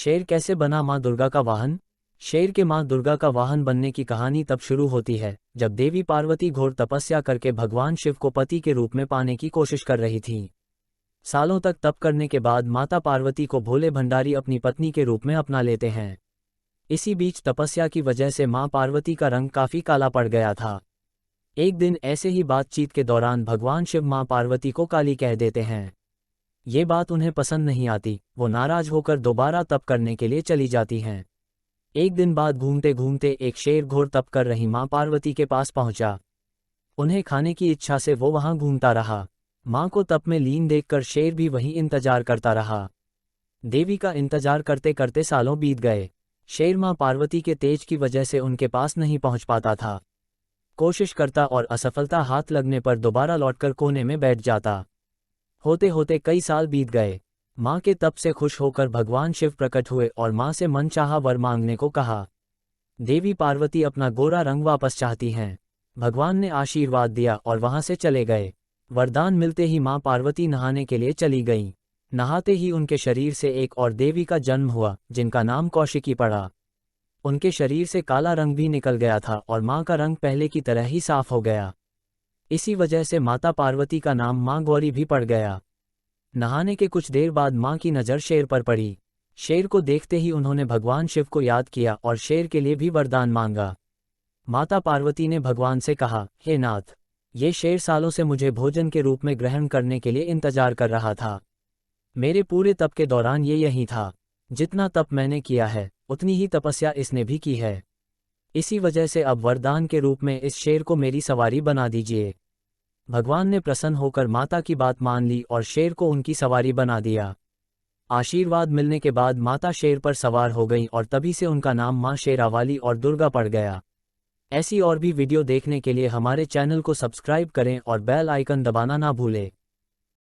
शेर कैसे बना मां दुर्गा का वाहन? शेर के मां दुर्गा का वाहन बनने की कहानी तब शुरू होती है जब देवी पार्वती घोर तपस्या करके भगवान शिव को पति के रूप में पाने की कोशिश कर रही थीं। सालों तक तप करने के बाद माता पार्वती को भोले भंडारी अपनी पत्नी के रूप में अपना लेते हैं। इसी बीच तपस्या की वजह से मां पार्वती का रंग काफी काला पड़ गया था। एक दिन ऐसे ही बातचीत के दौरान भगवान शिव मां पार्वती को काली कह देते हैं। ये बात उन्हें पसंद नहीं आती, वो नाराज होकर दोबारा तप करने के लिए चली जाती हैं। एक दिन बाद घूमते घूमते एक शेर घोर तप कर रही मां पार्वती के पास पहुंचा। उन्हें खाने की इच्छा से वो वहां घूमता रहा। मां को तप में लीन देखकर शेर भी वहीं इंतजार करता रहा। देवी का इंतजार करते करते सालों बीत गए। शेर मां पार्वती के तेज की वजह से उनके पास नहीं पहुंच पाता था। कोशिश करता और असफलता हाथ लगने पर दोबारा लौटकर कोने में बैठ जाता। होते होते कई साल बीत गए। मां के तप से खुश होकर भगवान शिव प्रकट हुए और मां से मनचाहा वर मांगने को कहा। देवी पार्वती अपना गोरा रंग वापस चाहती हैं। भगवान ने आशीर्वाद दिया और वहां से चले गए। वरदान मिलते ही मां पार्वती नहाने के लिए चली गईं। नहाते ही उनके शरीर से एक और देवी का जन्म हुआ जिनका नाम कौशिकी पड़ा। उनके शरीर से काला रंग भी निकल गया था और मां का रंग पहले की तरह ही साफ हो गया। इसी वजह से माता पार्वती का नाम मां गौरी भी पड़ गया। नहाने के कुछ देर बाद मां की नज़र शेर पर पड़ी। शेर को देखते ही उन्होंने भगवान शिव को याद किया और शेर के लिए भी वरदान मांगा। माता पार्वती ने भगवान से कहा, हे नाथ, ये शेर सालों से मुझे भोजन के रूप में ग्रहण करने के लिए इंतजार कर रहा था। मेरे पूरे तप के दौरान ये यही था। जितना तप मैंने किया है उतनी ही तपस्या इसने भी की है। इसी वजह से अब वरदान के रूप में इस शेर को मेरी सवारी बना दीजिए। भगवान ने प्रसन्न होकर माता की बात मान ली और शेर को उनकी सवारी बना दिया। आशीर्वाद मिलने के बाद माता शेर पर सवार हो गईं और तभी से उनका नाम मां शेरावाली और दुर्गा पड़ गया। ऐसी और भी वीडियो देखने के लिए हमारे चैनल को सब्सक्राइब करें और बेल आइकन दबाना ना भूलें।